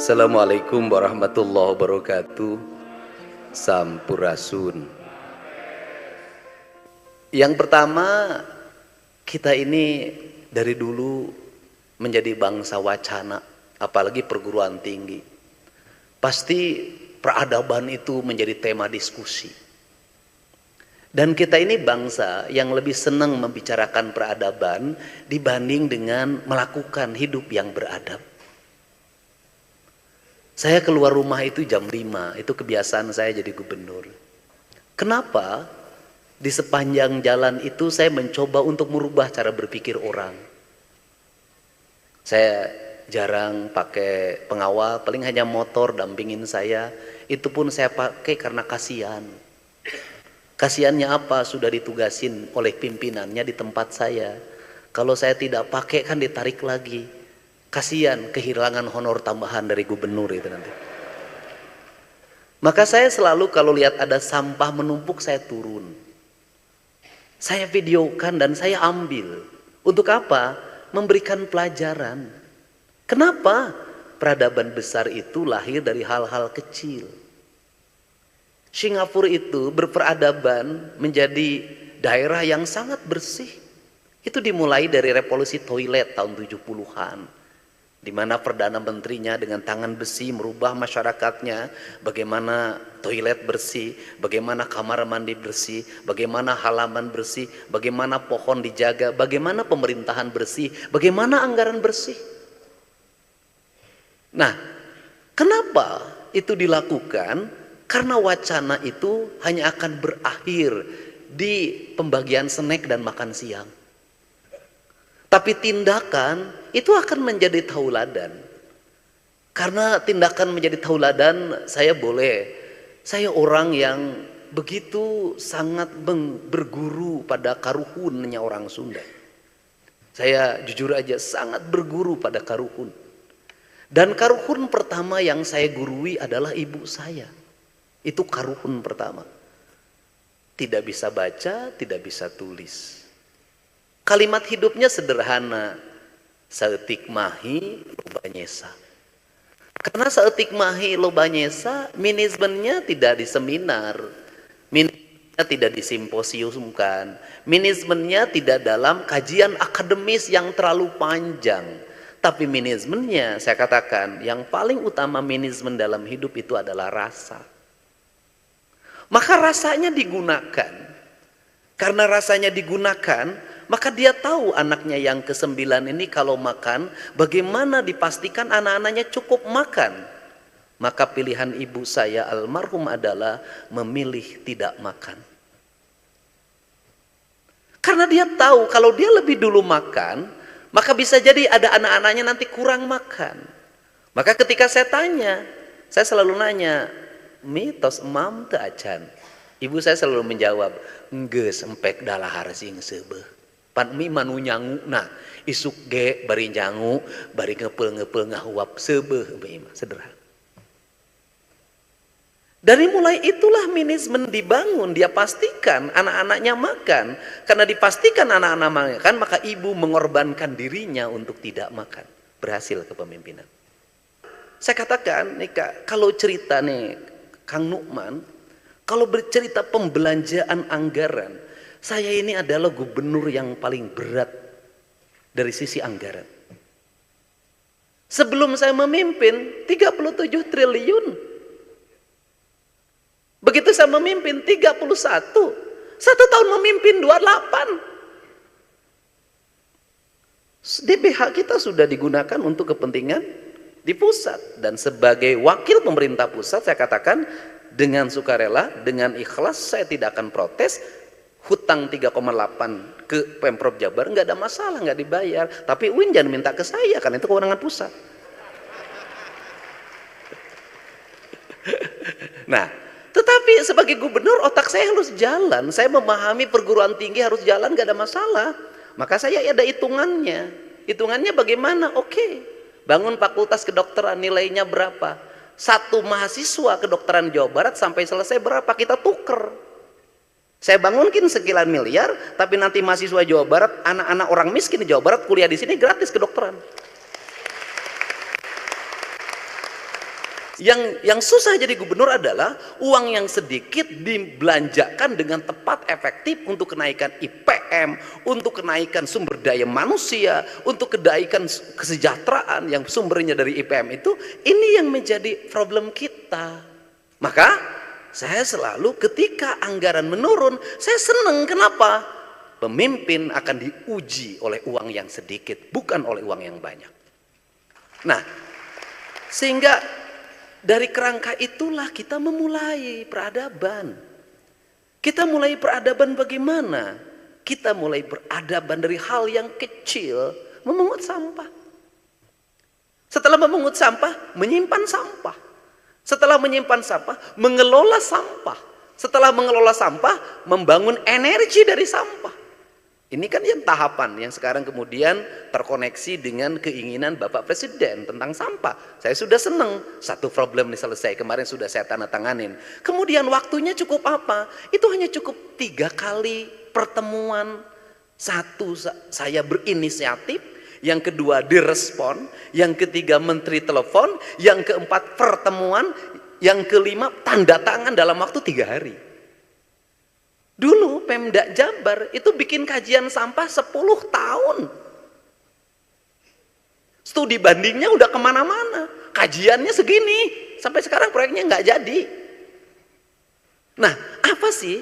Assalamualaikum warahmatullahi wabarakatuh. Sampurasun. Yang pertama, kita ini dari dulu menjadi bangsa wacana, apalagi perguruan tinggi. Pasti peradaban itu menjadi tema diskusi. Dan kita ini bangsa yang lebih senang membicarakan peradaban dibanding dengan melakukan hidup yang beradab. Saya keluar rumah itu jam 5, itu kebiasaan saya jadi gubernur. Kenapa? Di sepanjang jalan itu saya mencoba untuk merubah cara berpikir orang. Saya jarang pakai pengawal, paling hanya motor dampingin saya. Itu pun saya pakai karena kasihan. Kasihannya apa? Sudah ditugasin oleh pimpinannya di tempat saya. Kalau saya tidak pakai kan ditarik lagi. Kasihan kehilangan honor tambahan dari gubernur itu nanti. Maka saya selalu kalau lihat ada sampah menumpuk saya turun. Saya videokan dan saya ambil. Untuk apa? Memberikan pelajaran. Kenapa? Peradaban besar itu lahir dari hal-hal kecil. Singapura itu berperadaban menjadi daerah yang sangat bersih. Itu dimulai dari revolusi toilet tahun 70-an. Di mana Perdana Menterinya dengan tangan besi merubah masyarakatnya, bagaimana toilet bersih, bagaimana kamar mandi bersih, bagaimana halaman bersih, bagaimana pohon dijaga, bagaimana pemerintahan bersih, bagaimana anggaran bersih. Nah, kenapa itu dilakukan? Karena wacana itu hanya akan berakhir di pembagian snack dan makan siang. Tapi tindakan itu akan menjadi tauladan. Karena tindakan menjadi tauladan, saya orang yang begitu sangat berguru pada karuhunnya orang Sunda. Saya jujur aja sangat berguru pada karuhun. Dan karuhun pertama yang saya gurui adalah ibu saya. Itu karuhun pertama. Tidak bisa baca, tidak bisa tulis. Kalimat hidupnya sederhana. Saeutik mahi loba nyesa. Karena saeutik mahi loba nyesa, manajemennya tidak di seminar. Manajemennya tidak disimposiumkan. Manajemennya tidak dalam kajian akademis yang terlalu panjang. Tapi manajemennya, saya katakan, yang paling utama manajemen dalam hidup itu adalah rasa. Maka rasanya digunakan. Karena rasanya digunakan, maka dia tahu anaknya yang ke-9 ini kalau makan, bagaimana dipastikan anak-anaknya cukup makan. Maka pilihan ibu saya almarhum adalah memilih tidak makan. Karena dia tahu kalau dia lebih dulu makan, maka bisa jadi ada anak-anaknya nanti kurang makan. Maka ketika saya tanya, saya selalu nanya, mitos emam teu acan. Ibu saya selalu menjawab, geus empek dalahar sing seubeuh. Pan mi manu nyangu, nah isuk ge bari nyangu, bari ngepel-ngepel ngahuap seubeuh sederhana. Dari mulai itulah manajemen dibangun, dia pastikan anak-anaknya makan. Karena dipastikan anak-anak makan, maka ibu mengorbankan dirinya untuk tidak makan. Berhasil kepemimpinan. Saya katakan, nih Kak, kalau cerita nih Kang Nukman, kalau bercerita pembelanjaan anggaran, saya ini adalah gubernur yang paling berat dari sisi anggaran. Sebelum saya memimpin 37 triliun. Begitu saya memimpin 31. Satu tahun memimpin 28. DBH kita sudah digunakan untuk kepentingan di pusat. Dan sebagai wakil pemerintah pusat saya katakan dengan sukarela, dengan ikhlas saya tidak akan protes. Hutang 3,8 ke Pemprov Jabar nggak ada masalah, nggak dibayar. Tapi UIN jangan minta ke saya, karena itu kewenangan pusat. Nah, tetapi sebagai gubernur otak saya harus jalan. Saya memahami perguruan tinggi harus jalan, nggak ada masalah. Maka saya ada hitungannya. Hitungannya bagaimana? Oke, bangun fakultas kedokteran, nilainya berapa? Satu mahasiswa kedokteran Jawa Barat sampai selesai berapa? Kita tuker. Saya bangunkin sekian miliar, tapi nanti mahasiswa Jawa Barat, anak-anak orang miskin di Jawa Barat kuliah di sini gratis kedokteran. Yang susah jadi gubernur adalah uang yang sedikit dibelanjakan dengan tepat, efektif untuk kenaikan IPM, untuk kenaikan sumber daya manusia, untuk kenaikan kesejahteraan yang sumbernya dari IPM itu. Ini yang menjadi problem kita. Maka saya selalu ketika anggaran menurun, saya senang. Kenapa? Pemimpin akan diuji oleh uang yang sedikit, bukan oleh uang yang banyak. Nah, sehingga dari kerangka itulah kita memulai peradaban. Kita mulai peradaban bagaimana? Kita mulai peradaban dari hal yang kecil, memungut sampah. Setelah memungut sampah, menyimpan sampah. Setelah menyimpan sampah, mengelola sampah. Setelah mengelola sampah, membangun energi dari sampah. Ini kan yang tahapan yang sekarang kemudian terkoneksi dengan keinginan Bapak Presiden tentang sampah. Saya sudah senang, satu problem ini selesai, kemarin sudah saya tanda tanganin. Kemudian waktunya cukup apa? Itu hanya cukup 3 kali pertemuan. Satu, saya berinisiatif. Yang kedua direspon. Yang ketiga menteri telepon. Yang keempat pertemuan. Yang kelima tanda tangan dalam waktu 3 hari. Dulu Pemda Jabar itu bikin kajian sampah 10 tahun. Studi bandingnya udah kemana-mana. Kajiannya segini. Sampai sekarang proyeknya nggak jadi. Nah, apa sih?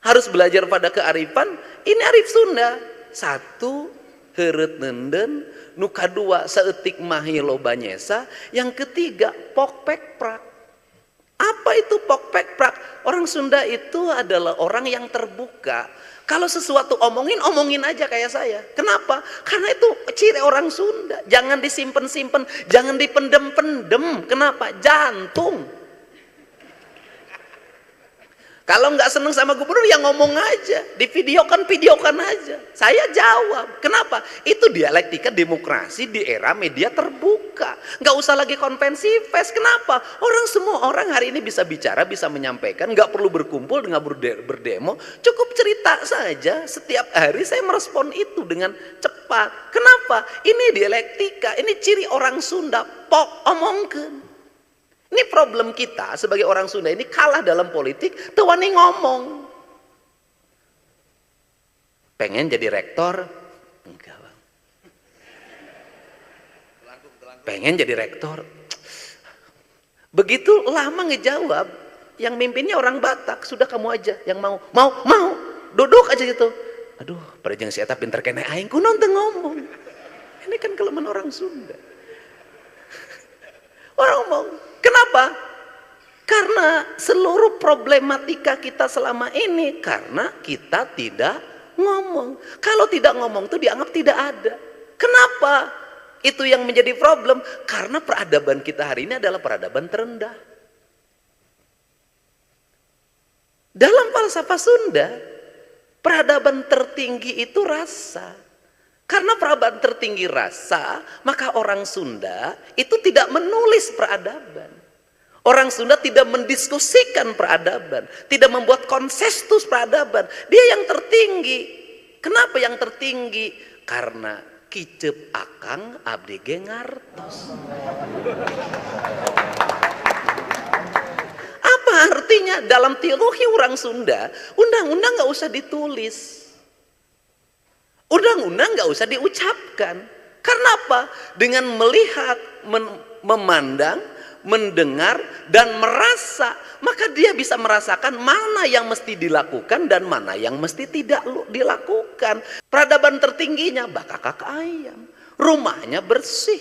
Harus belajar pada kearifan. Ini arif Sunda. 1, heureut nenden. Nu kadua saeutik mahi loba nyesa. Yang ketiga pokpek prak. Apa itu pokpek prak? Orang Sunda itu adalah orang yang terbuka. Kalau sesuatu omongin aja kayak saya. Kenapa? Karena itu ciri orang Sunda. Jangan disimpan-simpan, jangan dipendem-pendem. Kenapa? Jantung. Kalau nggak seneng sama gubernur ya ngomong aja, videokan aja. Saya jawab. Kenapa? Itu dialektika demokrasi di era media terbuka. Nggak usah lagi konvensi pers. Kenapa? Semua orang hari ini bisa bicara, bisa menyampaikan, nggak perlu berkumpul dengan berdemo. Cukup cerita saja. Setiap hari saya merespon itu dengan cepat. Kenapa? Ini dialektika. Ini ciri orang Sunda. Pok omongkeun. Ini problem kita sebagai orang Sunda ini kalah dalam politik, teu wani ngomong. Pengen jadi rektor? Enggak, Bang. Pengen jadi rektor? Begitu lama ngejawab, yang mimpinnya orang Batak, sudah kamu aja yang mau. Duduk aja gitu. Aduh, pada jeung si eta pinter kene aing kunaon teu ngomong. Ini kan kelemahan orang Sunda. Orang ngomong. Kenapa? Karena seluruh problematika kita selama ini karena kita tidak ngomong. Kalau tidak ngomong itu dianggap tidak ada. Kenapa? Itu yang menjadi problem. Karena peradaban kita hari ini adalah peradaban terendah. Dalam falsafah Sunda, peradaban tertinggi itu rasa. Karena peradaban tertinggi rasa, maka orang Sunda itu tidak menulis peradaban. Orang Sunda tidak mendiskusikan peradaban, tidak membuat konsensus peradaban. Dia yang tertinggi. Kenapa yang tertinggi? Karena kicep akang abdi ge ngartos. Apa artinya dalam teologi orang Sunda? Undang-undang nggak usah ditulis. Undang-undang nggak usah diucapkan. Karena apa? Dengan melihat, memandang, mendengar, dan merasa, maka dia bisa merasakan mana yang mesti dilakukan dan mana yang mesti tidak dilakukan. Peradaban tertingginya bakakak ayam, rumahnya bersih,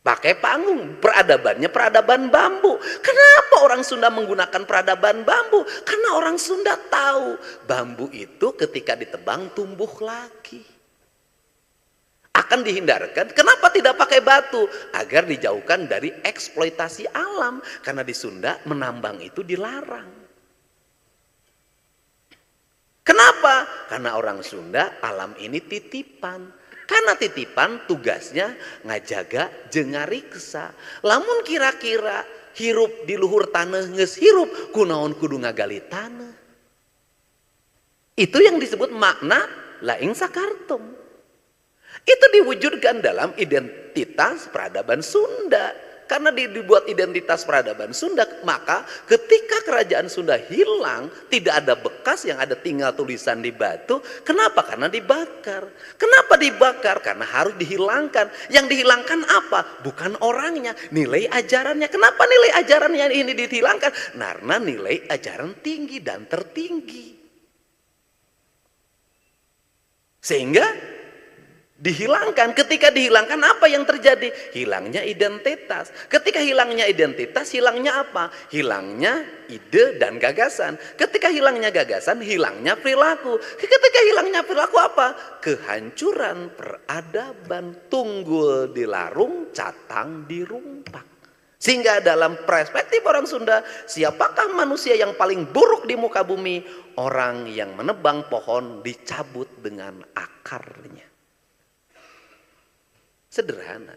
pakai panggung, peradabannya peradaban bambu. Kenapa orang Sunda menggunakan peradaban bambu? Karena orang Sunda tahu bambu itu ketika ditebang tumbuh lagi. Akan dihindarkan. Kenapa tidak pakai batu? Agar dijauhkan dari eksploitasi alam. Karena di Sunda menambang itu dilarang. Kenapa? Karena orang Sunda alam ini titipan. Karena titipan tugasnya ngajaga jeung ngariksa. Lamun kira-kira hirup di luhur tanah geus hirup, kunaon kudu ngagali tanah. Itu yang disebut makna laing sakartum. Itu diwujudkan dalam identitas peradaban Sunda. Karena dibuat identitas peradaban Sunda, maka ketika kerajaan Sunda hilang, tidak ada bekas, yang ada tinggal tulisan di batu. Kenapa? Karena dibakar. Kenapa dibakar? Karena harus dihilangkan. Yang dihilangkan apa? Bukan orangnya, nilai ajarannya. Kenapa nilai ajarannya ini dihilangkan? Karena nilai ajaran tinggi dan tertinggi. Sehingga dihilangkan. Ketika dihilangkan, apa yang terjadi? Hilangnya identitas. Ketika hilangnya identitas, hilangnya apa? Hilangnya ide dan gagasan. Ketika hilangnya gagasan, hilangnya perilaku. Ketika hilangnya perilaku apa? Kehancuran peradaban. Tunggul dilarung, catang dirumpak. Sehingga dalam perspektif orang Sunda, siapakah manusia yang paling buruk di muka bumi? Orang yang menebang pohon dicabut dengan akarnya. Sederhana.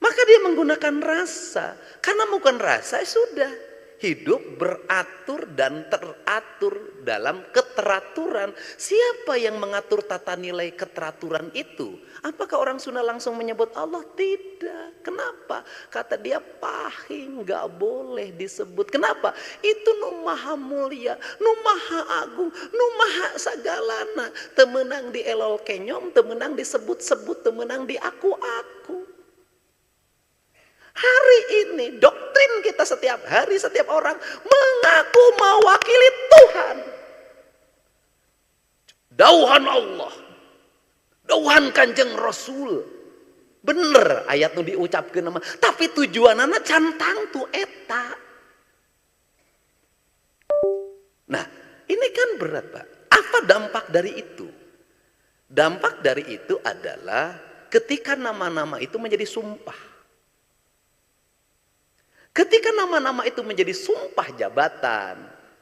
Maka dia menggunakan rasa. Karena bukan rasa, sudah. Hidup beratur dan teratur dalam keteraturan. Siapa yang mengatur tata nilai keteraturan itu? Apakah orang Sunda langsung menyebut Allah? Tidak. Kenapa? Kata dia pahing, gak boleh disebut. Kenapa? Itu nu maha mulia, nu maha agung, nu maha sagalana. Temenang di elol kenyom, temenang disebut-sebut, temenang di aku-aku. Hari ini doktrin kita setiap hari, setiap orang mengaku mewakili Tuhan. Dauhan Allah, dauhan Kanjeng Rasul. Bener ayat nu diucapkeun nama, tapi tujuanana cantang tu eta. Nah, ini kan berat, Pak. Apa dampak dari itu? Dampak dari itu adalah ketika nama-nama itu menjadi sumpah. Ketika nama-nama itu menjadi sumpah jabatan,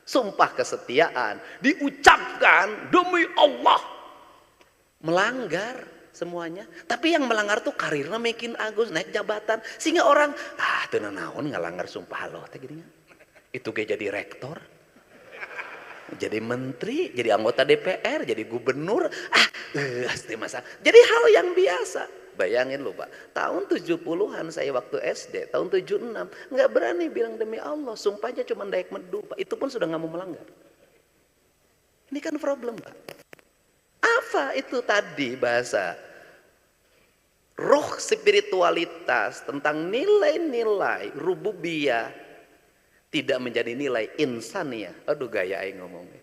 sumpah kesetiaan, diucapkan demi Allah, melanggar semuanya. Tapi yang melanggar tuh karirnya makin agus, naik jabatan, sehingga orang teu naon ngalanggar sumpah Allah teh geuningan. Itu ge jadi rektor, jadi menteri, jadi anggota DPR, jadi gubernur, pasti masa. Jadi hal yang biasa. Bayangin loh Pak, tahun 70-an saya waktu SD, tahun 76, nggak berani bilang demi Allah, sumpahnya cuma dayak medu Pak, itu pun sudah nggak mau melanggar. Ini kan problem Pak. Apa itu tadi bahasa? Roh spiritualitas tentang nilai-nilai rububiyah tidak menjadi nilai insania. Aduh gaya aing ngomongnya.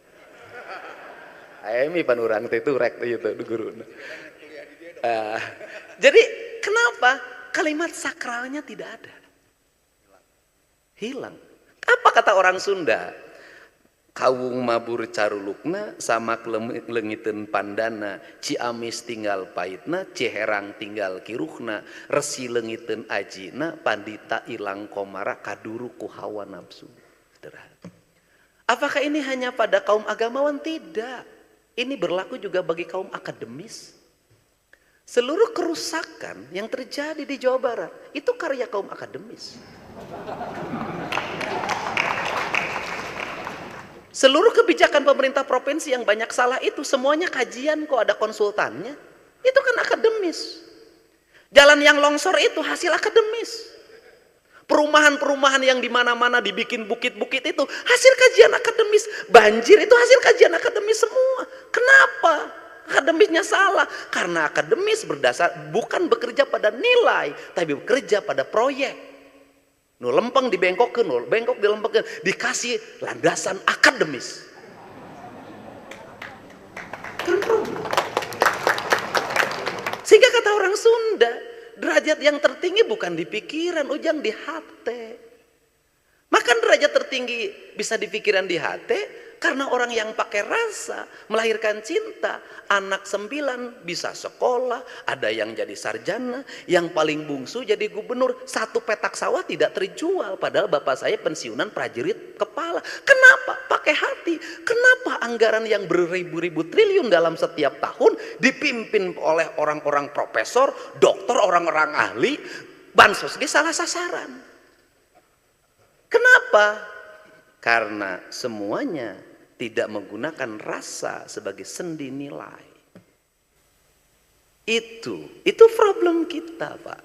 Aing pan urang teh itu rek itu guru. Jadi kenapa kalimat sakralnya tidak ada? Hilang. Apa kata orang Sunda? Kawung mabur carulukna, samak lengiteun pandana, Ciamis tinggal pahitna, Ciherang tinggal kiruhna, resi lengiteun ajina, pandita ilang komara kaduru ku hawa nafsu. Apakah ini hanya pada kaum agamawan? Tidak. Ini berlaku juga bagi kaum akademis. Seluruh kerusakan yang terjadi di Jawa Barat itu karya kaum akademis. Seluruh kebijakan pemerintah provinsi yang banyak salah itu semuanya kajian kok, ada konsultannya. Itu kan akademis. Jalan yang longsor itu hasil akademis. Perumahan-perumahan yang di mana-mana dibikin bukit-bukit itu hasil kajian akademis. Banjir itu hasil kajian akademis semua. Kenapa? Akademisnya salah, karena akademis berdasar bukan bekerja pada nilai, tapi bekerja pada proyek. Nu lempeng dibengkokkeun, nu bengkok dilempengkeun, dikasih landasan akademis. Sehingga kata orang Sunda, derajat yang tertinggi bukan di pikiran, ujang di hati. Maka derajat tertinggi bisa di pikiran, di hati. Karena orang yang pakai rasa melahirkan cinta. Anak 9 bisa sekolah, ada yang jadi sarjana, yang paling bungsu jadi gubernur. Satu petak sawah tidak terjual, padahal bapak saya pensiunan prajurit kepala. Kenapa? Pakai hati. Kenapa anggaran yang beribu-ribu triliun dalam setiap tahun dipimpin oleh orang-orang profesor, dokter, orang-orang ahli, bansos salah sasaran? Kenapa? Karena semuanya tidak menggunakan rasa sebagai sendi nilai. Itu problem kita Pak.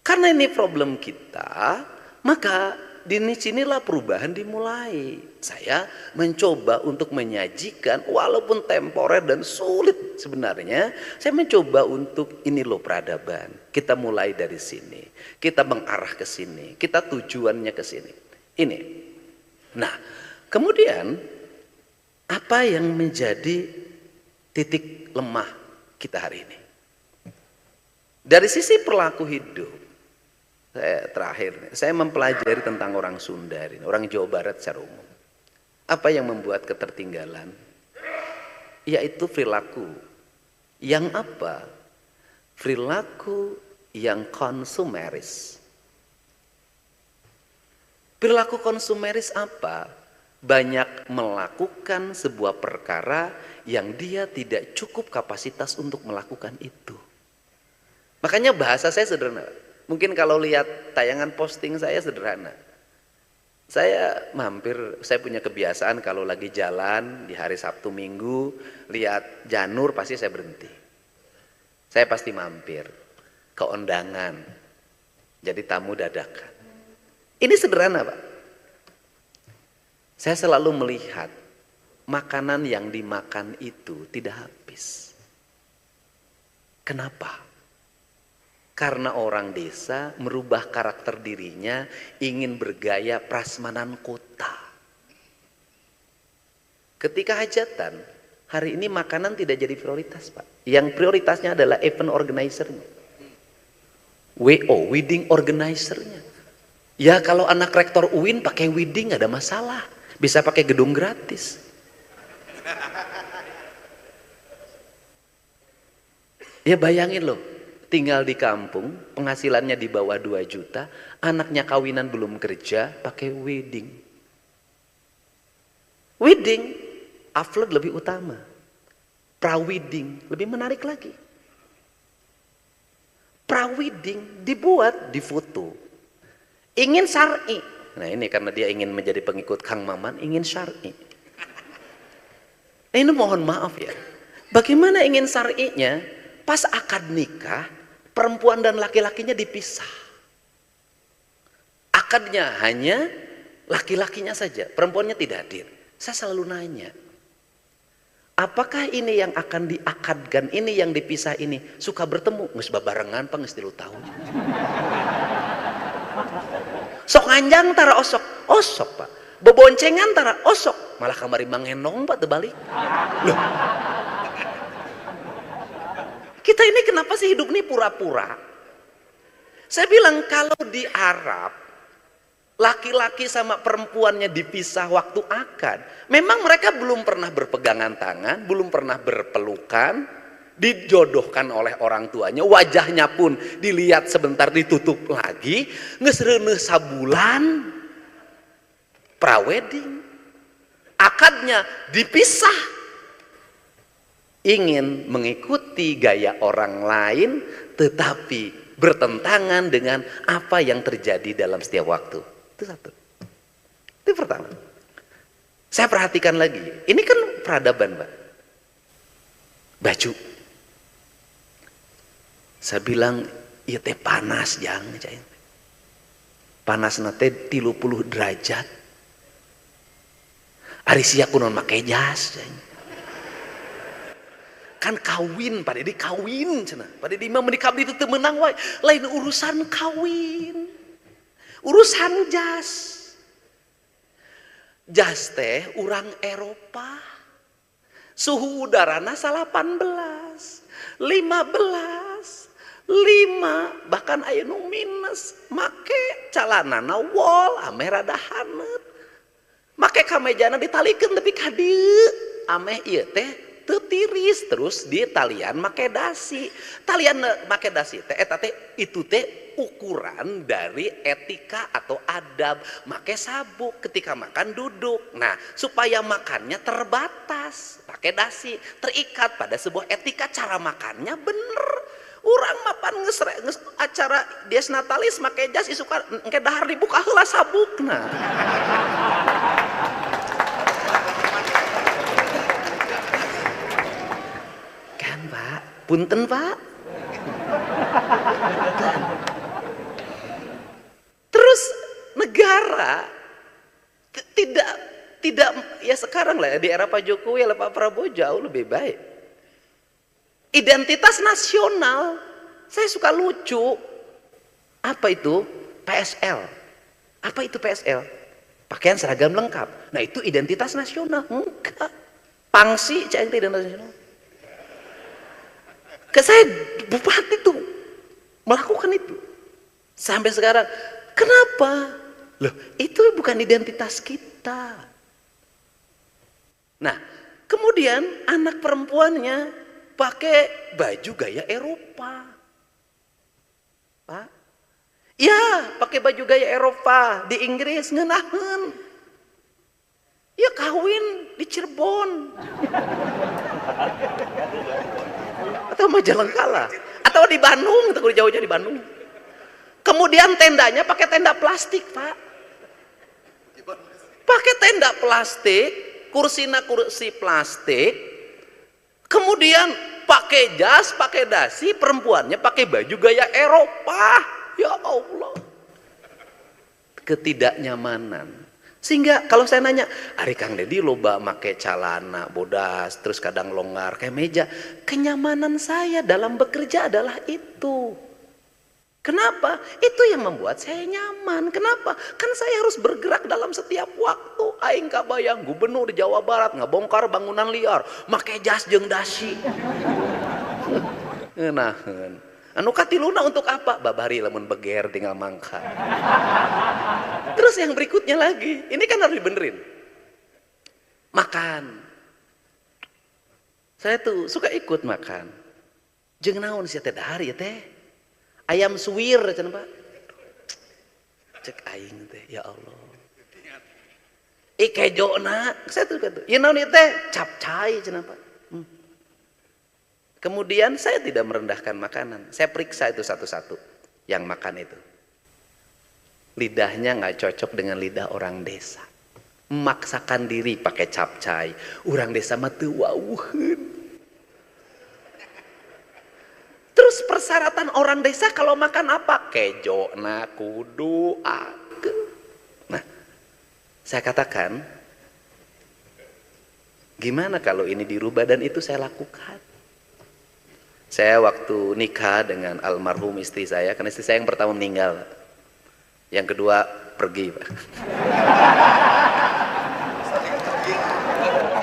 Karena ini problem kita, maka di sinilah perubahan dimulai. Saya mencoba untuk menyajikan walaupun temporer dan sulit sebenarnya. Saya mencoba untuk ini loh peradaban. Kita mulai dari sini. Kita mengarah ke sini. Kita tujuannya ke sini. Ini. Nah, kemudian apa yang menjadi titik lemah kita hari ini? Dari sisi perilaku hidup, saya mempelajari tentang orang Sunda ini, orang Jawa Barat secara umum. Apa yang membuat ketertinggalan? Yaitu perilaku. Yang apa? Perilaku yang konsumeris. Perilaku konsumeris apa? Banyak melakukan sebuah perkara yang dia tidak cukup kapasitas untuk melakukan itu. Makanya bahasa saya sederhana. Mungkin kalau lihat tayangan posting saya sederhana. Saya punya kebiasaan kalau lagi jalan di hari Sabtu Minggu, lihat janur pasti saya berhenti. Saya pasti mampir ke undangan. Jadi tamu dadakan. Ini sederhana, Pak. Saya selalu melihat makanan yang dimakan itu tidak habis. Kenapa? Karena orang desa merubah karakter dirinya, ingin bergaya prasmanan kota. Ketika hajatan, hari ini makanan tidak jadi prioritas, Pak. Yang prioritasnya adalah event organizer-nya. WO, wedding organizer-nya. Ya kalau anak rektor UIN pakai wedding gak ada masalah. Bisa pakai gedung gratis. Ya bayangin loh. Tinggal di kampung, penghasilannya di bawah 2 juta, anaknya kawinan belum kerja, pakai wedding. Wedding, upload lebih utama. Pra-wedding, lebih menarik lagi. Pra-wedding dibuat, difoto. Ingin syar'i. Nah ini karena dia ingin menjadi pengikut Kang Maman, ingin syar'i. Ini mohon maaf ya. Bagaimana ingin syar'inya? Pas akad nikah, perempuan dan laki-lakinya dipisah. Akadnya hanya laki-lakinya saja, perempuannya tidak hadir. Saya selalu nanya, apakah ini yang akan diakadkan, ini yang dipisah ini suka bertemu? Nges babarengan apa nges tilu tahun. Sok anjang tara osok Pak. Beboncengan tara osok, malah kamari mangenong Pak terbalik. Loh. Kita ini kenapa sih hidup ini pura-pura? Saya bilang kalau di Arab, laki-laki sama perempuannya dipisah waktu akad, memang mereka belum pernah berpegangan tangan, belum pernah berpelukan, dijodohkan oleh orang tuanya, wajahnya pun dilihat sebentar ditutup lagi, ngesreuneuh sabulan, pra-wedding, akadnya dipisah. Ingin mengikuti gaya orang lain tetapi bertentangan dengan apa yang terjadi dalam setiap waktu. Itu satu. Itu pertama. Saya perhatikan lagi. Ini kan peradaban, Pak. Baju. Saya bilang, iya teh panas jang. Panas nate 30 derajat. Ari sia kunon make jas. Kan kawin, pada di kawin cenah. Pada di imam menikabdi itu menang wae. Lain urusan kawin. Urusan jas. Jas teh urang Eropa. Suhu udarana 18, 15, 5, bahkan aya nu minus. Make calanana wol ame rada haneut. Make kamejana ditalikeun tapi ka dieu. Ameh ieu teh teu tiris, terus di talian make dasi. Talian make dasi teh eta teh itu teh ukuran dari etika atau adab. Make sabuk ketika makan duduk. Nah, supaya makannya terbatas, pakai dasi, terikat pada sebuah etika cara makannya bener. Urang mapan nges acara dies natalis make jas isuka engke dahar dibuka heula sabukna. Punten Pak. negara tidak tidak ya sekarang lah ya, di era Pak Jokowi atau Pak Prabowo jauh lebih baik. Identitas nasional, saya suka lucu. Apa itu? PSL. Apa itu PSL? Pakaian seragam lengkap. Nah itu identitas nasional. Enggak. Pangsi, cak identitas nasional. Ke saya bupati tuh melakukan itu. Sampai sekarang, kenapa? Loh, itu bukan identitas kita. Nah, kemudian anak perempuannya pakai baju gaya Eropa. Pak, ya pakai baju gaya Eropa di Inggris ngenahen. Ya kawin di Cirebon. Atau Majalengka atau di Bandung, itu jauh-jauh di Bandung. Kemudian tendanya pakai tenda plastik, Pak. Pakai tenda plastik, kursinya kursi plastik. Kemudian pakai jas, pakai dasi, perempuannya pakai baju gaya Eropa. Ya Allah. Ketidaknyamanan. Sehingga kalau saya nanya, Ari Kang Deddy loba make celana bodas, terus kadang longgar kayak meja. Kenyamanan saya dalam bekerja adalah itu. Kenapa? Itu yang membuat saya nyaman. Kenapa? Kan saya harus bergerak dalam setiap waktu. Aing kabayang gubernur di Jawa Barat ngabongkar bangunan liar, make jas jeung dasi. Nah, anu katiluna untuk apa? Babari lamun beger tinggal mangka. Terus yang berikutnya lagi, ini kan harus dibenerin. Makan. Saya tuh suka ikut makan. Jeung naon sia teh dahar ya teh? Ayam suwir cenah Pak. Cek aing teh, ya Allah. Kejona, saya tuh kata, ya naon ieu teh? Capcay cenah Pak. Kemudian saya tidak merendahkan makanan. Saya periksa itu satu-satu yang makan itu. Lidahnya nggak cocok dengan lidah orang desa. Memaksakan diri pakai capcay. Orang desa mah teu wauheun. Terus persyaratan orang desa kalau makan apa? Kejo, kudu, ake. Nah, saya katakan, gimana kalau ini dirubah dan itu saya lakukan? Saya waktu nikah dengan almarhum istri saya, karena istri saya yang pertama meninggal, yang kedua pergi, Pak.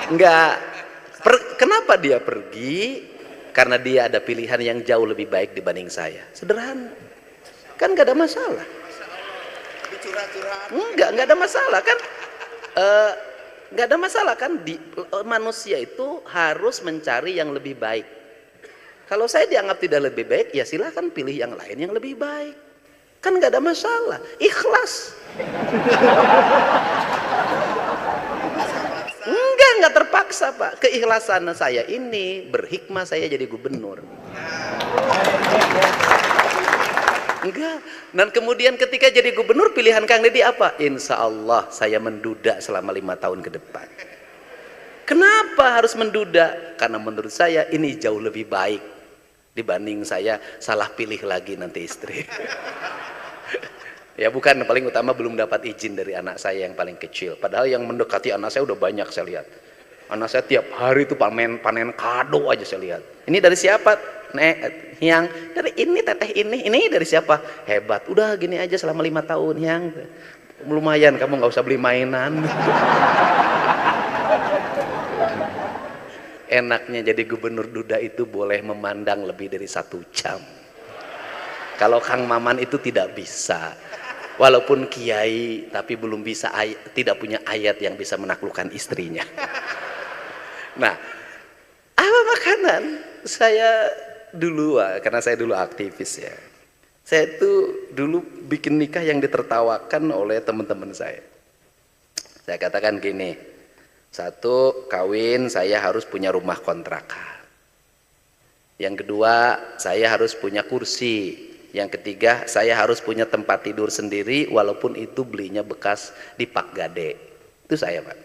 Enggak, kenapa dia pergi? Karena dia ada pilihan yang jauh lebih baik dibanding saya. Sederhana. Kan gak ada masalah. Enggak ada masalah kan. Gak ada masalah kan. Manusia itu harus mencari yang lebih baik. Kalau saya dianggap tidak lebih baik, ya silahkan pilih yang lain yang lebih baik. Kan gak ada masalah. Ikhlas. Enggak terpaksa Pak. Keikhlasan saya ini berhikmah saya jadi gubernur. Enggak. Dan kemudian ketika jadi gubernur pilihan Kang Deddy apa? Insya Allah saya menduda selama 5 tahun ke depan. Kenapa harus menduda? Karena menurut saya ini jauh lebih baik dibanding saya salah pilih lagi nanti istri. Ya bukan, paling utama belum dapat izin dari anak saya yang paling kecil. Padahal yang mendekati anak saya udah banyak saya lihat. Anak saya tiap hari itu panen kado aja saya lihat. Ini dari siapa? Yang dari ini teteh ini dari siapa? Hebat. Udah gini aja selama 5 tahun yang lumayan, kamu nggak usah beli mainan. Enaknya jadi gubernur duda itu boleh memandang lebih dari 1 jam. Kalau Kang Maman itu tidak bisa. Walaupun kiai tapi belum bisa tidak punya ayat yang bisa menaklukkan istrinya. Nah, apa makanan? Saya dulu, karena saya dulu aktivis ya. Saya tuh dulu bikin nikah yang ditertawakan oleh teman-teman saya. Saya katakan gini, 1, kawin saya harus punya rumah kontrakan. Yang kedua, saya harus punya kursi. Yang ketiga, saya harus punya tempat tidur sendiri walaupun itu belinya bekas di Pak Gade. Itu saya Pak.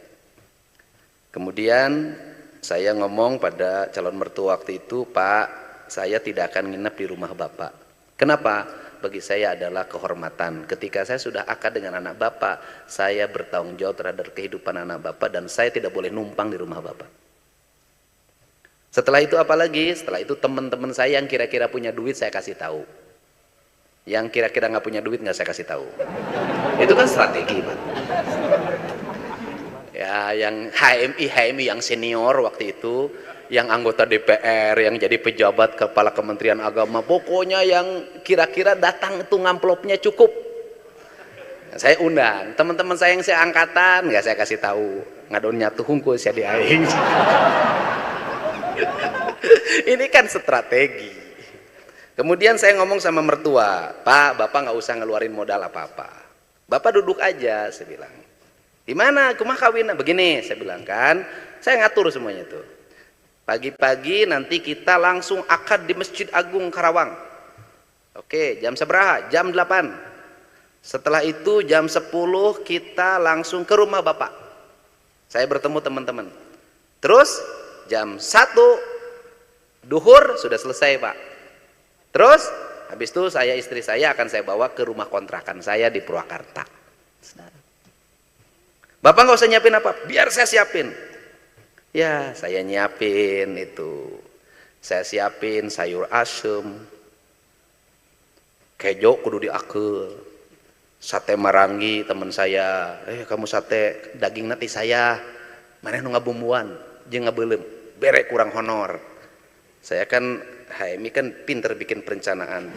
Kemudian saya ngomong pada calon mertua waktu itu, Pak, saya tidak akan nginep di rumah Bapak. Kenapa? bagi saya adalah kehormatan. Ketika saya sudah akad dengan anak bapak, saya bertanggung jawab terhadap kehidupan anak bapak dan saya tidak boleh numpang di rumah bapak. Setelah itu apalagi? Setelah itu teman-teman saya yang kira-kira punya duit saya kasih tahu. Yang kira-kira nggak punya duit nggak saya kasih tahu. Itu kan strategi, Pak. Ya, yang HMI yang senior waktu itu, yang anggota DPR, yang jadi pejabat kepala Kementerian Agama, pokoknya yang kira-kira datang itu ngamplopnya cukup. Saya undang teman-teman saya yang seangkatan, nggak saya kasih tahu. Ngadon nyatu hungkul saya di aing. Ini kan strategi. Kemudian saya ngomong sama mertua, Pak, Bapak nggak usah ngeluarin modal apa-apa. Bapak duduk aja, saya bilang. Di mana? Kumah kawin? Begini, saya bilang kan. Saya ngatur semuanya itu. Pagi-pagi nanti kita langsung akad di Masjid Agung Karawang. Oke, jam seberapa? Jam 8. Setelah itu jam 10 kita langsung ke rumah Bapak. Saya bertemu teman-teman. Terus jam 1 duhur sudah selesai, Pak. Terus habis itu istri saya akan saya bawa ke rumah kontrakan saya di Purwakarta. Bapak nggak usah nyiapin apa, biar saya siapin. Ya, saya nyiapin itu. Saya siapin sayur asem, kejo kudu diakel, sate marangi teman saya. Kamu sate daging nanti saya. Mana nu ngabumbuan, jeung ngabeulem, bere kurang honor. Saya kan HMI kan pinter bikin perencanaan.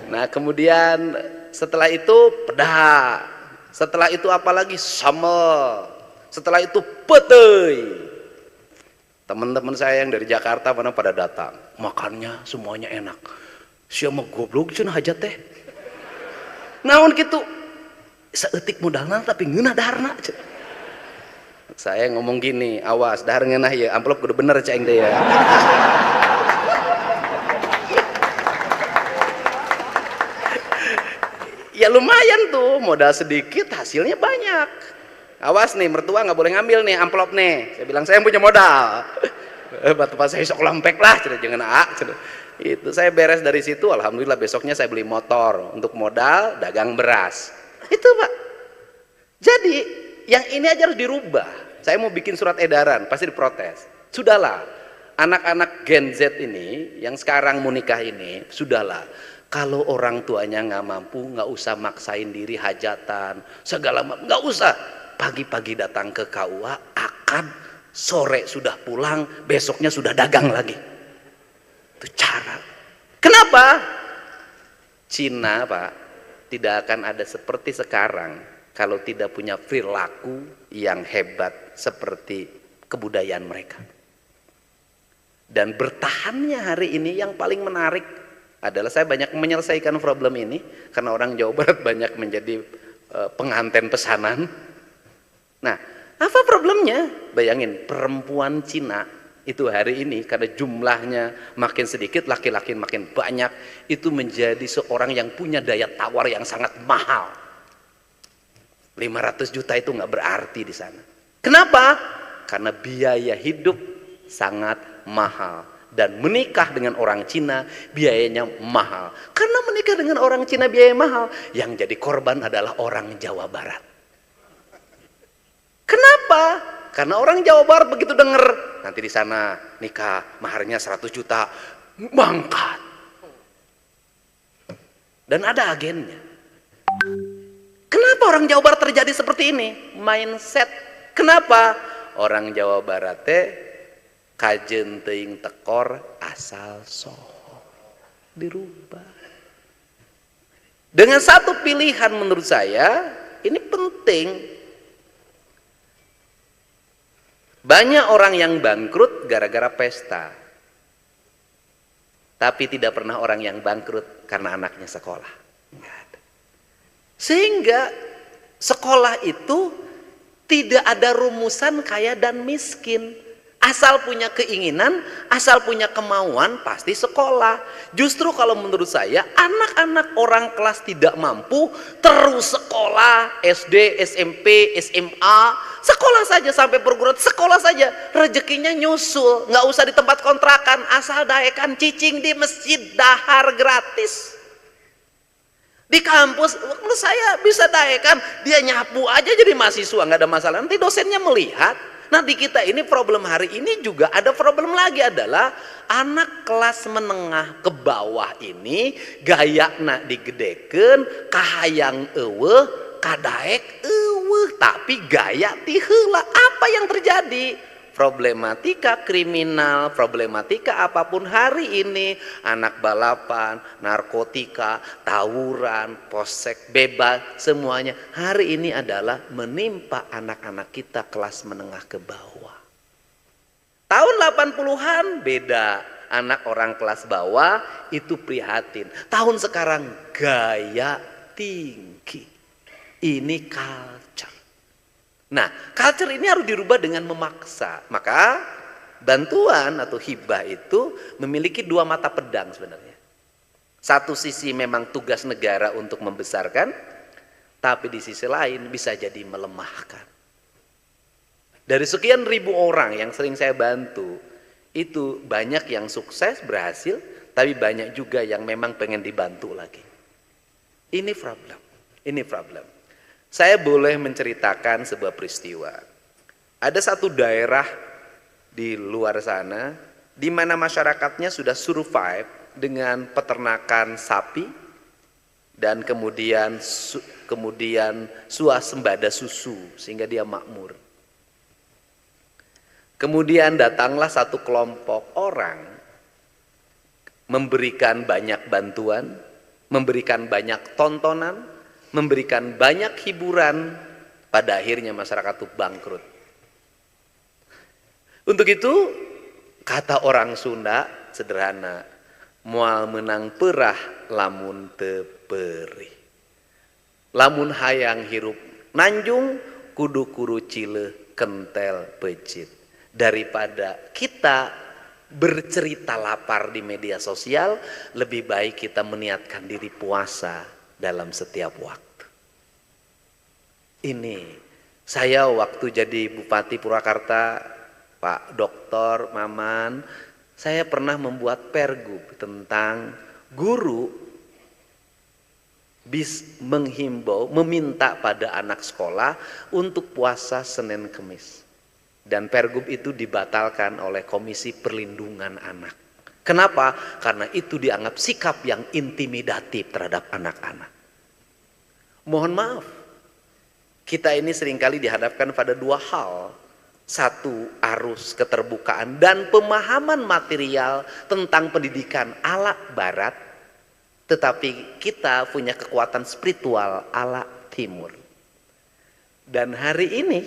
Nah, kemudian setelah itu pedah. Setelah itu apalagi sambal. Setelah itu petei. Teman-teman saya yang dari Jakarta mana pada datang. Makannya semuanya enak. Siapa goblok cenah hajat teh. Naon kitu? Saeutik modalna tapi ngeunah daharna. Saya ngomong gini, awas dahar ngeunah ya, amplop kudu bener cing teh ya. Ya lumayan tuh, modal sedikit hasilnya banyak. Awas nih, mertua nggak boleh ngambil nih amplop nih. Saya bilang saya punya modal. Batu pas saya sok lempek lah, jangan itu saya beres dari situ. Alhamdulillah besoknya saya beli motor untuk modal dagang beras. Itu Pak. Jadi yang ini aja harus dirubah. Saya mau bikin surat edaran, pasti diprotes. Sudahlah, anak-anak Gen Z ini yang sekarang mau nikah ini, sudahlah. Kalau orang tuanya nggak mampu, nggak usah maksain diri hajatan, segala macam, nggak usah. Pagi-pagi datang ke KUA, akad, sore sudah pulang, besoknya sudah dagang lagi. Itu cara. Kenapa? Cina, Pak, tidak akan ada seperti sekarang kalau tidak punya perilaku yang hebat seperti kebudayaan mereka. Dan bertahannya hari ini yang paling menarik adalah saya banyak menyelesaikan problem ini karena orang Jawa Barat banyak menjadi pengantin pesanan. Nah, apa problemnya? Bayangin perempuan Cina itu hari ini karena jumlahnya makin sedikit, laki-laki makin banyak, itu menjadi seorang yang punya daya tawar yang sangat mahal. 500 juta itu nggak berarti di sana. Kenapa? Karena biaya hidup sangat mahal. Dan menikah dengan orang Cina biayanya mahal. Karena menikah dengan orang Cina biaya mahal, yang jadi korban adalah orang Jawa Barat. Kenapa? Karena orang Jawa Barat begitu denger nanti di sana nikah maharnya 100 juta, mangkat. Dan ada agennya. Kenapa orang Jawa Barat terjadi seperti ini? Mindset. Kenapa? Orang Jawa Barat kajen teuing tekor asal soho dirubah. Dengan satu pilihan menurut saya ini penting. Banyak orang yang bangkrut gara-gara pesta, tapi tidak pernah orang yang bangkrut karena anaknya sekolah. Nggak ada. Sehingga sekolah itu tidak ada rumusan kaya dan miskin. Asal punya keinginan, asal punya kemauan, pasti sekolah. Justru kalau menurut saya, anak-anak orang kelas tidak mampu terus sekolah, SD, SMP, SMA, sekolah saja sampai perguruan, sekolah saja rezekinya nyusul, nggak usah di tempat kontrakan, asal daekan cicing di masjid dahar gratis. Di kampus menurut saya bisa daekan, dia nyapu aja jadi mahasiswa nggak ada masalah. Nanti dosennya melihat. Nanti kita ini problem hari ini juga ada problem lagi adalah anak kelas menengah ke bawah ini gayana digedeken kahayang eueuh kadaek eueuh tapi gaya ti heula. Apa yang terjadi? Problematika kriminal, problematika apapun hari ini, anak balapan, narkotika, tawuran, posek bebas, semuanya hari ini adalah menimpa anak-anak kita kelas menengah ke bawah. Tahun 80-an beda, anak orang kelas bawah itu prihatin. Tahun sekarang gaya tinggi. Ini culture. Nah, culture ini harus dirubah dengan memaksa. Maka bantuan atau hibah itu memiliki dua mata pedang sebenarnya. Satu sisi memang tugas negara untuk membesarkan, tapi di sisi lain bisa jadi melemahkan. Dari sekian ribu orang yang sering saya bantu, itu banyak yang sukses, berhasil, tapi banyak juga yang memang pengen dibantu lagi. Ini problem, ini problem. Saya boleh menceritakan sebuah peristiwa. Ada satu daerah di luar sana di mana masyarakatnya sudah survive dengan peternakan sapi dan kemudian swasembada susu sehingga dia makmur. Kemudian datanglah satu kelompok orang memberikan banyak bantuan, memberikan banyak tontonan, memberikan banyak hiburan, pada akhirnya masyarakat itu bangkrut. Untuk itu kata orang Sunda sederhana, moal menang perah lamun teu perih. Lamun hayang hirup nanjung kudu kuru cileuh kentel pecit. Daripada kita bercerita lapar di media sosial, lebih baik kita meniatkan diri puasa dalam setiap waktu. Ini saya waktu jadi Bupati Purwakarta, Pak Doktor Maman, saya pernah membuat pergub tentang guru menghimbau, meminta pada anak sekolah untuk puasa Senin Kemis. Dan pergub itu dibatalkan oleh Komisi Perlindungan Anak. Kenapa? Karena itu dianggap sikap yang intimidatif terhadap anak-anak. Mohon maaf, kita ini seringkali dihadapkan pada dua hal. Satu, arus keterbukaan dan pemahaman material tentang pendidikan ala barat. Tetapi kita punya kekuatan spiritual ala timur. Dan hari ini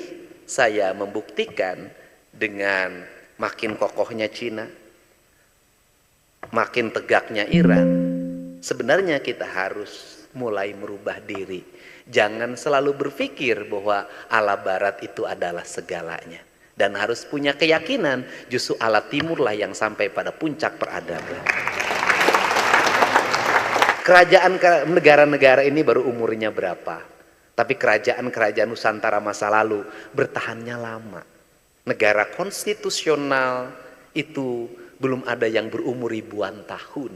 saya membuktikan dengan makin kokohnya Cina, makin tegaknya Iran, sebenarnya kita harus mulai merubah diri. Jangan selalu berpikir bahwa ala barat itu adalah segalanya. Dan harus punya keyakinan justru ala timurlah yang sampai pada puncak peradaban. Kerajaan negara-negara ini baru umurnya berapa? Tapi kerajaan-kerajaan Nusantara masa lalu bertahannya lama. Negara konstitusional itu belum ada yang berumur ribuan tahun.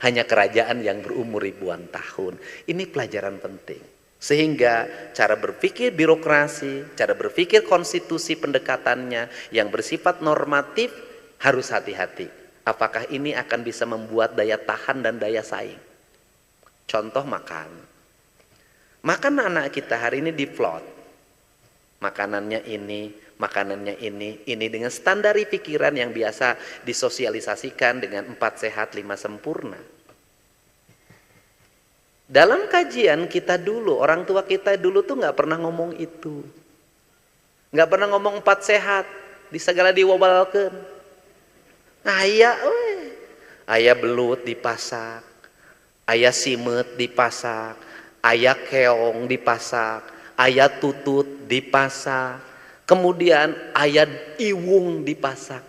Hanya kerajaan yang berumur ribuan tahun. Ini pelajaran penting. Sehingga cara berpikir birokrasi, cara berpikir konstitusi pendekatannya yang bersifat normatif harus hati-hati. Apakah ini akan bisa membuat daya tahan dan daya saing? Contoh makan. Makan anak kita hari ini diplot. Makanannya ini dengan standar pikiran yang biasa disosialisasikan dengan 4 sehat 5 sempurna. Dalam kajian kita dulu, orang tua kita dulu tuh nggak pernah ngomong itu. Nggak pernah ngomong 4 sehat, di segala diwawalkeun. Aya belut dipasak, aya simet dipasak, aya keong dipasak, aya tutut dipasak, kemudian aya iwung dipasak.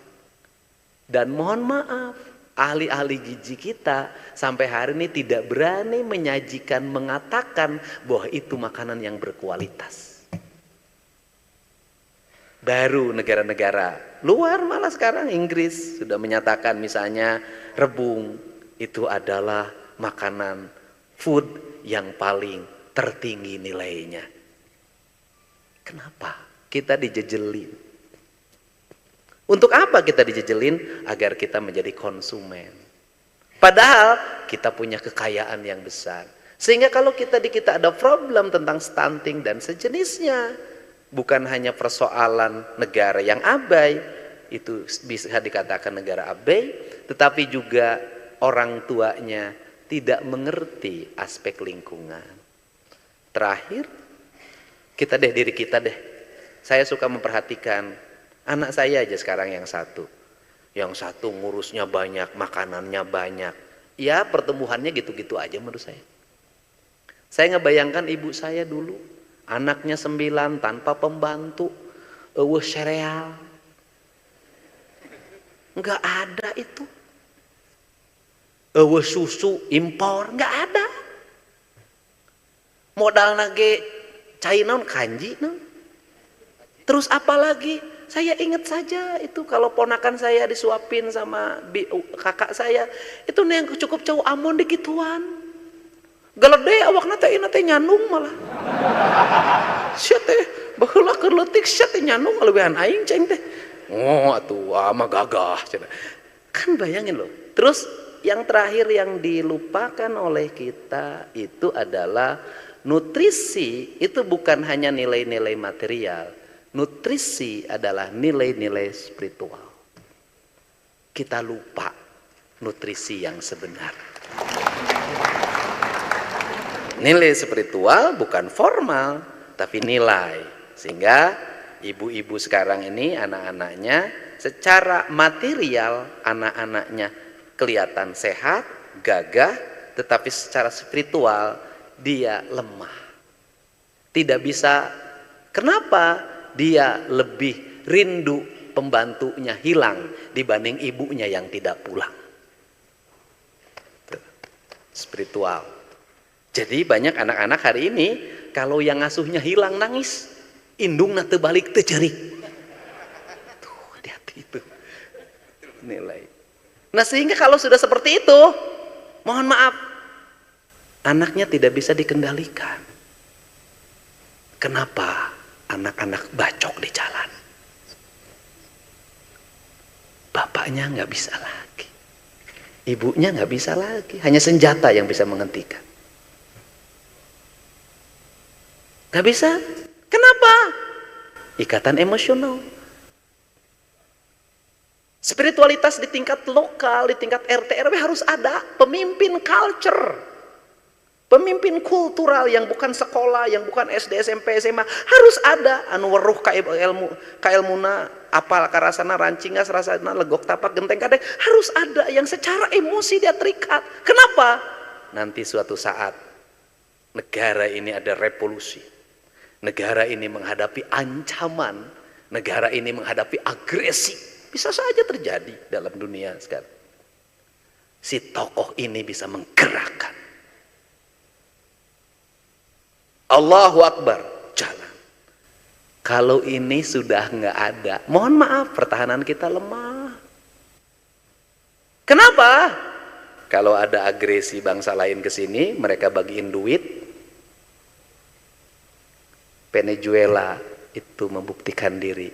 Dan mohon maaf, ahli-ahli gizi kita sampai hari ini tidak berani menyajikan, mengatakan bahwa itu makanan yang berkualitas. Baru negara-negara luar malah sekarang Inggris sudah menyatakan misalnya rebung itu adalah makanan food yang paling tertinggi nilainya. Kenapa? Kita dijejelin. Untuk apa kita dijejelin? Agar kita menjadi konsumen. Padahal kita punya kekayaan yang besar. Sehingga kalau kita ada problem tentang stunting dan sejenisnya, bukan hanya persoalan negara yang abai, itu bisa dikatakan negara abai, tetapi juga orang tuanya tidak mengerti aspek lingkungan. Terakhir, diri kita deh. Saya suka memperhatikan anak saya aja sekarang yang satu. Yang satu ngurusnya banyak, makanannya banyak. Ya pertumbuhannya gitu-gitu aja menurut saya. Saya ngebayangkan ibu saya dulu. Anaknya 9 tanpa pembantu, sereal, nggak ada itu. Susu impor nggak ada. Modal nage cai naon kanji naon. Terus apa lagi? Saya ingat saja itu kalau ponakan saya disuapin sama kakak saya, itu yang cukup jauh amon dikituan. Galede awakna teh ieu teh nyanung malah. Sia teh baheula keur leutik sia teh nyanung leuwehan aing ceng teh. Oh atuh mah gagah cenah. Kan bayangin loh. Terus yang terakhir yang dilupakan oleh kita itu adalah nutrisi itu bukan hanya nilai-nilai material. Nutrisi adalah nilai-nilai spiritual. Kita lupa nutrisi yang sebenarnya. Nilai spiritual bukan formal, tapi nilai. Sehingga ibu-ibu sekarang ini anak-anaknya secara material anak-anaknya kelihatan sehat, gagah, tetapi secara spiritual dia lemah. Tidak bisa. Kenapa? Dia lebih rindu pembantunya hilang dibanding ibunya yang tidak pulang. Spiritual. Jadi banyak anak-anak hari ini kalau yang ngasuhnya hilang nangis, indungna teu balik teu ceurik. Tuh, hati-hati itu. Nilai. Nah, sehingga kalau sudah seperti itu, mohon maaf, anaknya tidak bisa dikendalikan. Kenapa? Anak-anak bacok di jalan. Bapaknya nggak bisa lagi. Ibunya nggak bisa lagi. Hanya senjata yang bisa menghentikan. Gak bisa. Kenapa? Ikatan emosional. Spiritualitas di tingkat lokal, di tingkat RT RW harus ada pemimpin culture. Pemimpin kultural yang bukan sekolah, yang bukan SD, SMP, SMA harus ada. Anu weruh ka ilmuna apal karasana rancingas rasana legok tapak genteng kadek harus ada yang secara emosi dia terikat. Kenapa? Nanti suatu saat negara ini ada revolusi. Negara ini menghadapi ancaman, negara ini menghadapi agresi. Bisa saja terjadi dalam dunia sekarang. Si tokoh ini bisa menggerakkan. Allahu Akbar, jalan. Kalau ini sudah nggak ada, mohon maaf, pertahanan kita lemah. Kenapa? Kalau ada agresi bangsa lain ke sini, mereka bagiin duit. Venezuela itu membuktikan diri.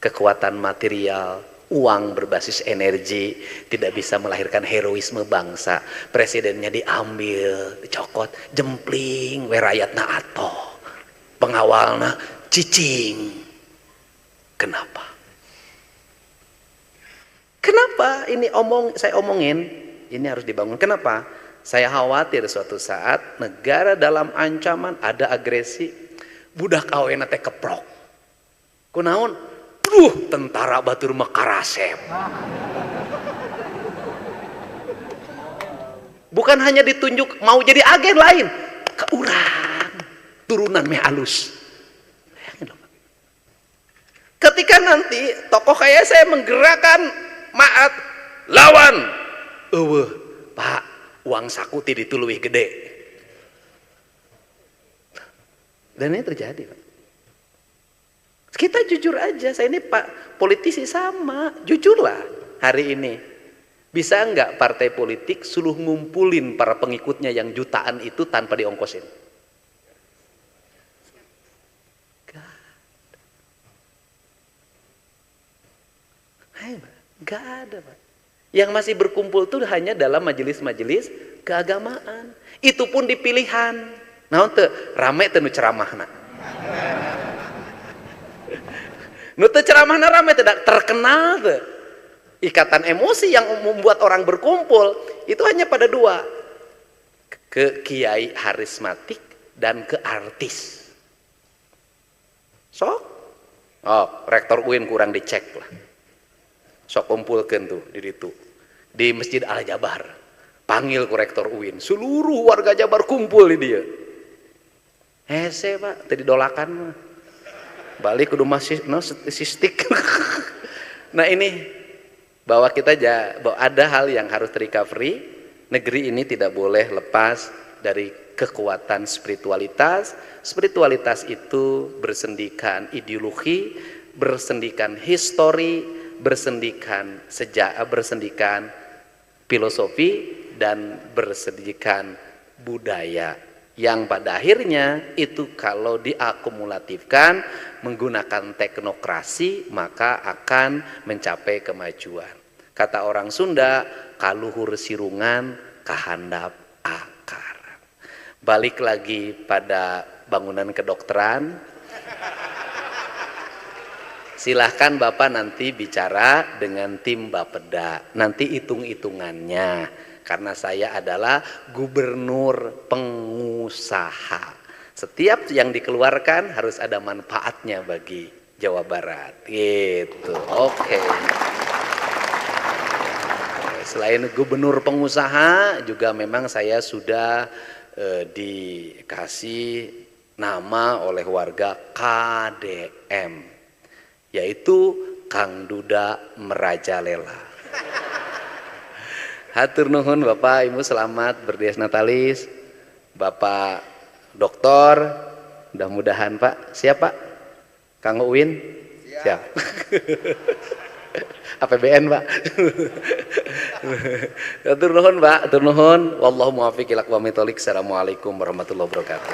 Kekuatan material, uang berbasis energi tidak bisa melahirkan heroisme bangsa. Presidennya diambil, dicokot, jempling, werayatna atoh. Pengawalna cicing. Kenapa? Kenapa ini saya omongin, ini harus dibangun. Kenapa? Saya khawatir suatu saat negara dalam ancaman ada agresi. Budak awena teh keprok. Kunaon? Tentara batur mah karasep. Bukan hanya ditunjuk mau jadi agen lain, ke urang turunan meh alus. Ketika nanti tokoh kayak saya menggerakkan maat lawan, Pak, uang saku ti ditu leuwih gede. Dan ini terjadi, Pak. Kita jujur aja, saya ini Pak politisi sama, jujurlah hari ini. Bisa nggak partai politik suruh ngumpulin para pengikutnya yang jutaan itu tanpa diongkosin? Gak ada, Pak. Yang masih berkumpul tuh hanya dalam majelis-majelis keagamaan. Itu pun di pilihan. Nah, teu rame teu nu ceramahna. Nu teu ceramahna rame tidak terkenal teu. Ikatan emosi yang membuat orang berkumpul itu hanya pada dua. Ke kiai harismatik dan ke artis. Sok? Oh, rektor UIN kurang dicek lah. Sok kumpulkan tuh di situ di Masjid Al Jabar, panggil ku rektor UIN, seluruh warga Jabar kumpul di dia. Hese Pak, tadi dolakan mah balik kudu masih no sistik. Nah ini bahwa kita bahwa ada hal yang harus recovery. Negeri ini tidak boleh lepas dari kekuatan spiritualitas. Spiritualitas itu bersendikan ideologi, bersendikan histori, bersendikan sejarah, bersendikan filosofi, dan bersendikan budaya yang pada akhirnya itu kalau diakumulatifkan menggunakan teknokrasi maka akan mencapai kemajuan. Kata orang Sunda, kaluhur sirungan kahandap akar. Balik lagi pada bangunan kedokteran. Silahkan Bapak nanti bicara dengan tim Bapeda, nanti hitung-hitungannya. Karena saya adalah gubernur pengusaha. Setiap yang dikeluarkan harus ada manfaatnya bagi Jawa Barat. Gitu, oke. Selain gubernur pengusaha, juga memang saya sudah dikasih nama oleh warga KDM. Yaitu Kang Duda Merajalela. Hatur nuhun Bapak Ibu, selamat berdias Natalis. Bapak Doktor, mudah-mudahan Pak, siap Pak? Kang Uwin? Siap. APBN Pak. Hatur nuhun Pak, hatur nuhun. Wallahu muwaffiq ila aqwamit thoriq. Assalamualaikum warahmatullahi wabarakatuh.